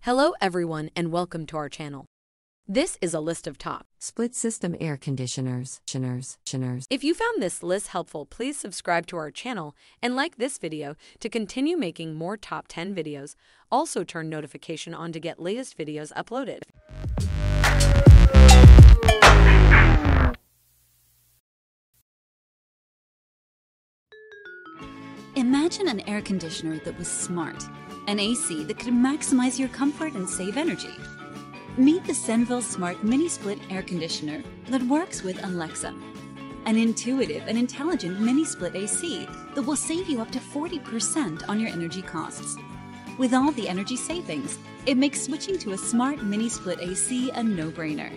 Hello everyone and welcome to our channel. This is a list of top split system air conditioners. If you found this list helpful, please subscribe to our channel and like this video to continue making more top 10 videos. Also turn notification on to get latest videos uploaded. Imagine an air conditioner that was smart, an AC that could maximize your comfort and save energy. Meet the Senville Smart Mini Split Air Conditioner that works with Alexa, an intuitive and intelligent mini split AC that will save you up to 40% on your energy costs. With all the energy savings, it makes switching to a smart mini split AC a no-brainer.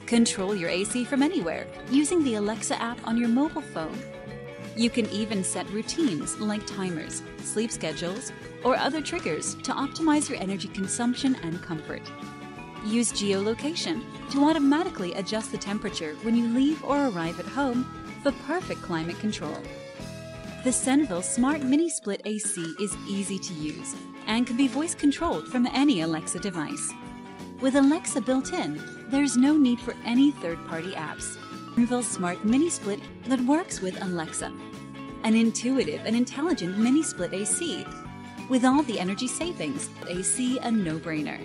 Control your AC from anywhere using the Alexa app on your mobile phone. You can even set routines like timers, sleep schedules, or other triggers to optimize your energy consumption and comfort. Use geolocation to automatically adjust the temperature when you leave or arrive at home for perfect climate control. The Senville Smart Mini Split AC is easy to use and can be voice controlled from any Alexa device. With Alexa built in, there's no need for any third-party apps. Senville Smart Mini Split that works with Alexa, an intuitive and intelligent mini split AC. With all the energy savings, AC a no-brainer.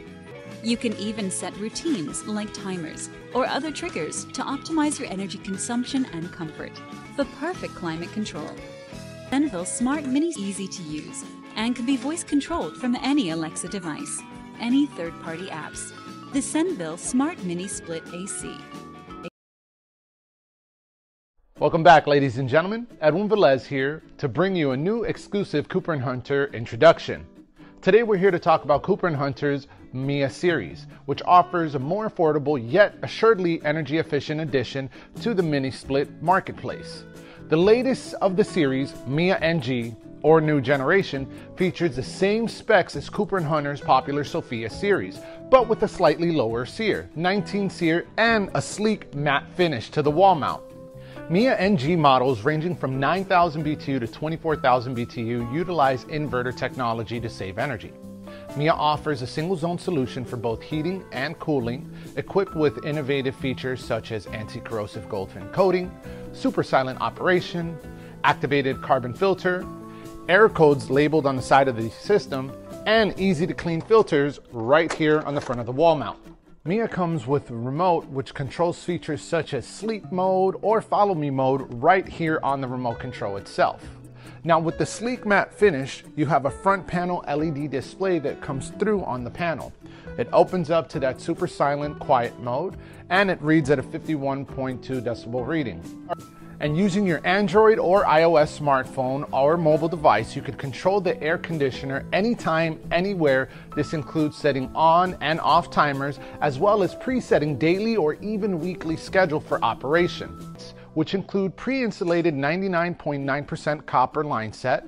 You can even set routines like timers or other triggers to optimize your energy consumption and comfort for perfect climate control. Senville Smart Mini is easy to use and can be voice controlled from any Alexa device, any third-party apps. The Senville Smart Mini Split AC. Welcome back, ladies and gentlemen. Edwin Velez here to bring you a new exclusive Cooper & Hunter introduction. Today we're here to talk about Cooper & Hunter's Mia series, which offers a more affordable yet assuredly energy efficient addition to the mini split marketplace. The latest of the series, Mia NG, or New Generation, features the same specs as Cooper & Hunter's popular Sophia series, but with a slightly lower SEER, 19 SEER, and a sleek matte finish to the wall mount. Mia NG models ranging from 9,000 BTU to 24,000 BTU utilize inverter technology to save energy. Mia offers a single-zone solution for both heating and cooling, equipped with innovative features such as anti-corrosive gold fin coating, super silent operation, activated carbon filter, error codes labeled on the side of the system, and easy-to-clean filters right here on the front of the wall mount. Mia comes with a remote which controls features such as sleep mode or follow me mode right here on the remote control itself. Now with the sleek matte finish, you have a front panel LED display that comes through on the panel. It opens up to that super silent quiet mode and it reads at a 51.2 decibel reading. And using your Android or iOS smartphone or mobile device, you could control the air conditioner anytime, anywhere. This includes setting on and off timers, as well as presetting daily or even weekly schedule for operation, which include pre-insulated 99.9% copper line set.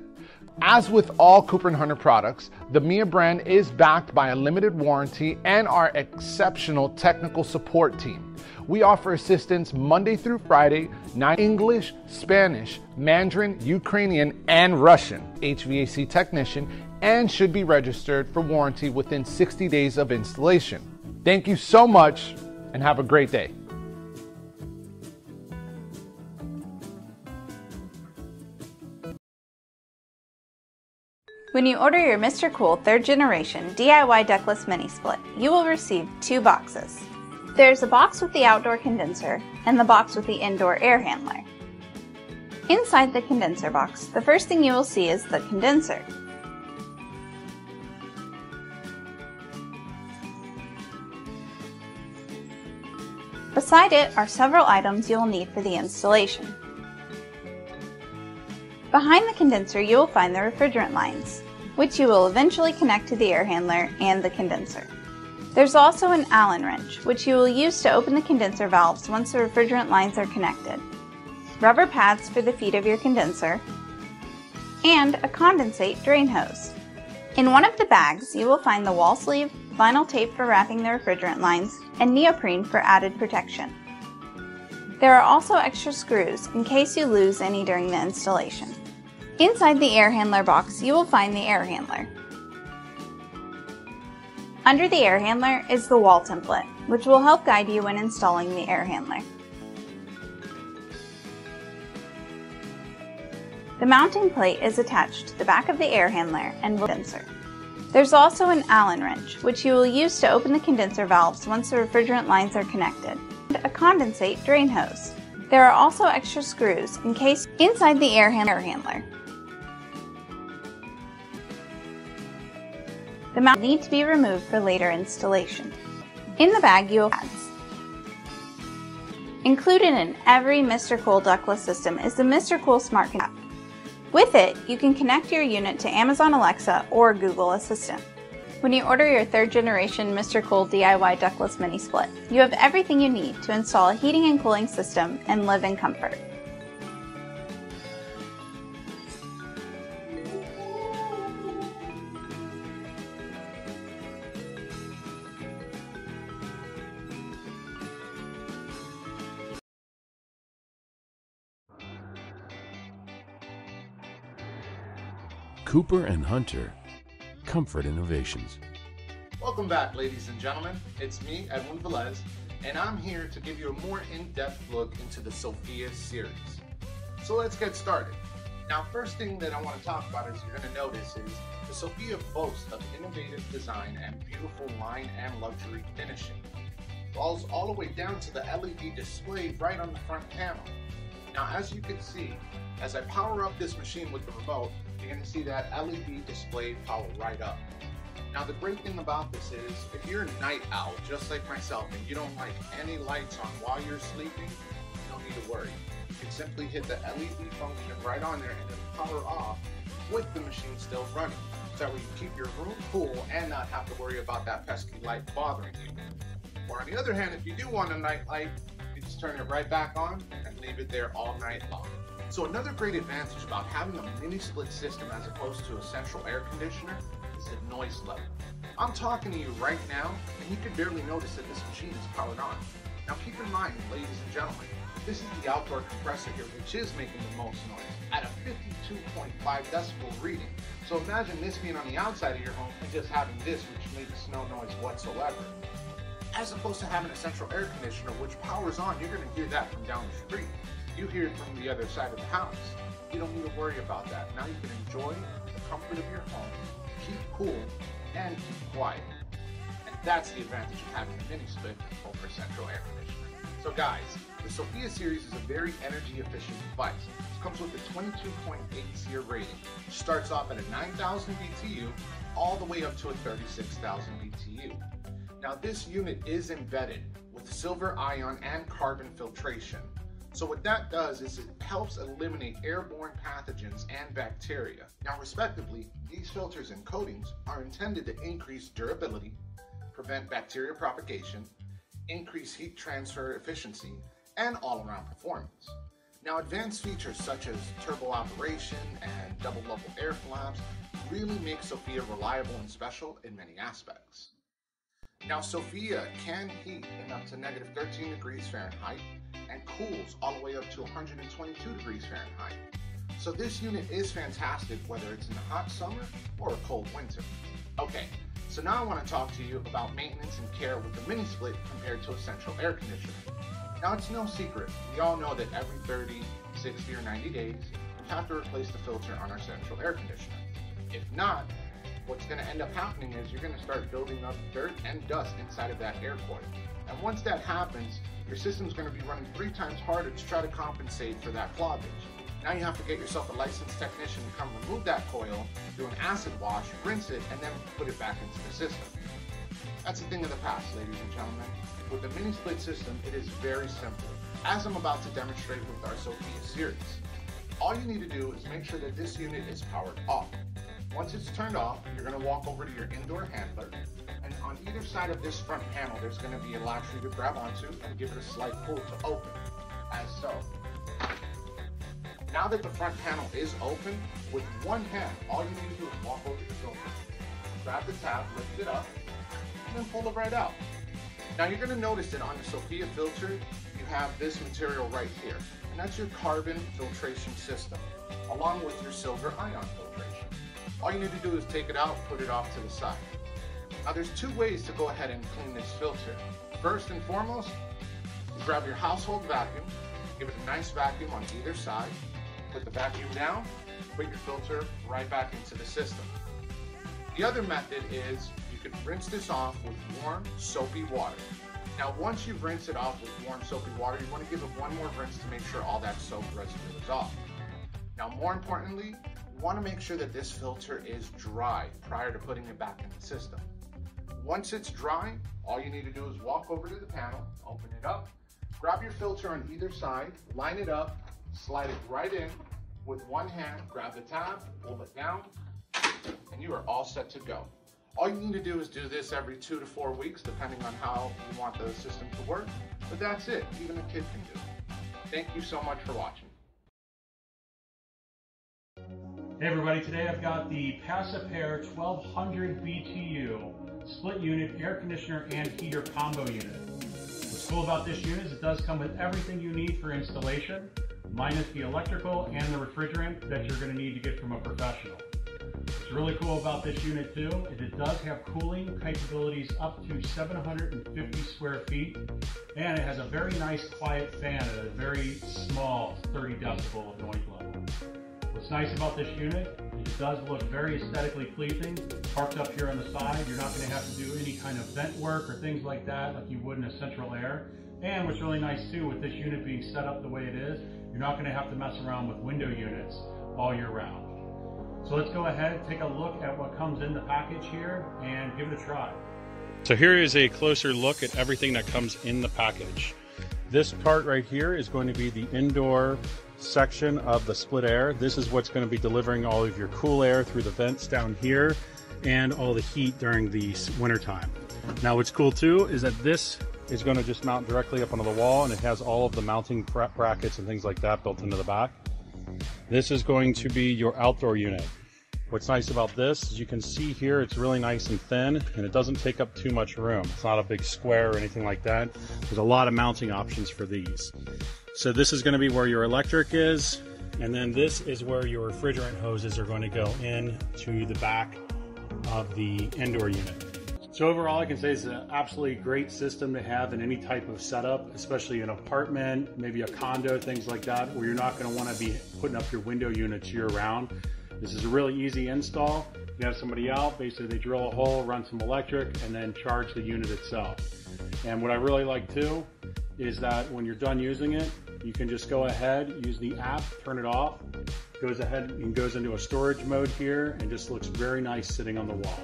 As with all Cooper & Hunter products, the Mia brand is backed by a limited warranty and our exceptional technical support team. We offer assistance Monday through Friday, 9 English, Spanish, Mandarin, Ukrainian, and Russian HVAC technician, and should be registered for warranty within 60 days of installation. Thank you so much and have a great day. When you order your MRCOOL 3rd generation DIY ductless mini split, you will receive 2 boxes. There's a box with the outdoor condenser and the box with the indoor air handler. Inside the condenser box, the first thing you will see is the condenser. Beside it are several items you will need for the installation. Behind the condenser you will find the refrigerant lines, which you will eventually connect to the air handler and the condenser. There's also an Allen wrench, which you will use to open the condenser valves once the refrigerant lines are connected, rubber pads for the feet of your condenser, and a condensate drain hose. In one of the bags you will find the wall sleeve, vinyl tape for wrapping the refrigerant lines, and neoprene for added protection. There are also extra screws in case you lose any during the installation. Inside the air handler box you will find the air handler. Under the air handler is the wall template, which will help guide you when installing the air handler. The mounting plate is attached to the back of the air handler and condenser. There's also an Allen wrench, which you will use to open the condenser valves once the refrigerant lines are connected, and a condensate drain hose. There are also extra screws in case inside the air handler. The mount need to be removed for later installation. In the bag you will have pads. Included in every MRCOOL ductless system is the MRCOOL Smart App. With it, you can connect your unit to Amazon Alexa or Google Assistant. When you order your 3rd generation MRCOOL DIY ductless mini split, you have everything you need to install a heating and cooling system and live in comfort. Cooper and Hunter, Comfort Innovations. Welcome back, ladies and gentlemen. It's me, Edwin Velez, and I'm here to give you a more in-depth look into the Sophia series. So let's get started. Now, first thing that I want to talk about, as you're going to notice, is the Sophia boasts of innovative design and beautiful line and luxury finishing. It falls all the way down to the LED display right on the front panel. Now, as you can see, as I power up this machine with the remote, you're going to see that LED display power right up. Now, the great thing about this is, if you're a night owl, just like myself, and you don't like any lights on while you're sleeping, you don't need to worry. You can simply hit the LED function right on there and then power off with the machine still running. So that way you keep your room cool and not have to worry about that pesky light bothering you. Or on the other hand, if you do want a night light, you just turn it right back on and leave it there all night long. So another great advantage about having a mini split system as opposed to a central air conditioner is the noise level. I'm talking to you right now, and you can barely notice that this machine is powered on. Now keep in mind, ladies and gentlemen, this is the outdoor compressor here, which is making the most noise at a 52.5 decibel reading. So imagine this being on the outside of your home and just having this, which makes no noise whatsoever. As opposed to having a central air conditioner, which powers on, you're going to hear that from down the street. You hear it from the other side of the house. You don't need to worry about that. Now you can enjoy the comfort of your home, keep cool, and keep quiet. And that's the advantage of having a mini split over a central air conditioner. So guys, the Sophia series is a very energy efficient device. It comes with a 22.8 SEER rating, which starts off at a 9,000 BTU all the way up to a 36,000 BTU. Now this unit is embedded with silver ion and carbon filtration. So what that does is it helps eliminate airborne pathogens and bacteria. Now respectively, these filters and coatings are intended to increase durability, prevent bacteria propagation, increase heat transfer efficiency, and all-around performance. Now advanced features such as turbo operation and double level air flaps really make Sophia reliable and special in many aspects. Now Sophia can heat in up to -13 degrees Fahrenheit and cools all the way up to 122 degrees Fahrenheit. So this unit is fantastic whether it's in the hot summer or a cold winter. Okay, so now I want to talk to you about maintenance and care with the mini split compared to a central air conditioner. Now it's no secret, we all know that every 30, 60, or 90 days, we have to replace the filter on our central air conditioner. If not, what's going to end up happening is you're going to start building up dirt and dust inside of that air coil. And once that happens, your system's going to be running 3 times harder to try to compensate for that cloggage. Now you have to get yourself a licensed technician to come remove that coil, do an acid wash, rinse it, and then put it back into the system. That's a thing of the past, ladies and gentlemen. With the mini split system, it is very simple, as I'm about to demonstrate with our Sophia series. All you need to do is make sure that this unit is powered off. Once it's turned off, you're going to walk over to your indoor handler, and on either side of this front panel, there's going to be a latch for you to grab onto and give it a slight pull to open, as so. Now that the front panel is open, with one hand, all you need to do is walk over to the filter, grab the tab, lift it up, and then pull it right out. Now you're going to notice that on the Sophia filter, you have this material right here, and that's your carbon filtration system, along with your silver ion filtration. All you need to do is take it out, put it off to the side. Now there's two ways to go ahead and clean this filter. First and foremost, you grab your household vacuum, give it a nice vacuum on either side, put the vacuum down, put your filter right back into the system. The other method is you can rinse this off with warm, soapy water. Now once you've rinsed it off with warm, soapy water, you want to give it one more rinse to make sure all that soap residue is off. Now more importantly, you want to make sure that this filter is dry prior to putting it back in the system. Once it's dry, all you need to do is walk over to the panel, open it up, grab your filter on either side, line it up, slide it right in with one hand, grab the tab, pull it down, and you are all set to go. All you need to do is do this every 2 to 4 weeks, depending on how you want the system to work, but that's it, even a kid can do it. Thank you so much for watching. Hey everybody, today I've got the Pacipair 1200 BTU split unit air conditioner and heater combo unit. What's cool about this unit is it does come with everything you need for installation, minus the electrical and the refrigerant that you're going to need to get from a professional. What's really cool about this unit too is it does have cooling capabilities up to 750 square feet, and it has a very nice quiet fan at a very small 30 decibel of noise level. What's nice about this unit is it does look very aesthetically pleasing. Parked up here on the side, you're not going to have to do any kind of vent work or things like that like you would in a central air. And what's really nice too with this unit being set up the way it is, you're not going to have to mess around with window units all year round. So let's go ahead and take a look at what comes in the package here and give it a try. So here is a closer look at everything that comes in the package. This part right here is going to be the indoor section of the split air. This is what's going to be delivering all of your cool air through the vents down here and all the heat during the winter time. Now what's cool too is that this is going to just mount directly up onto the wall, and it has all of the mounting brackets and things like that built into the back. This is going to be your outdoor unit. What's nice about this is you can see here it's really nice and thin, and it doesn't take up too much room. It's not a big square or anything like that. There's a lot of mounting options for these. So this is going to be where your electric is, and then this is where your refrigerant hoses are going to go in to the back of the indoor unit. So overall, I can say it's an absolutely great system to have in any type of setup, especially an apartment, maybe a condo, things like that, where you're not going to want to be putting up your window units year round. This is a really easy install. You have somebody out, basically they drill a hole, run some electric, and then charge the unit itself. And what I really like too is that when you're done using it, you can just go ahead, use the app, turn it off, goes ahead and goes into a storage mode here, and just looks very nice sitting on the wall.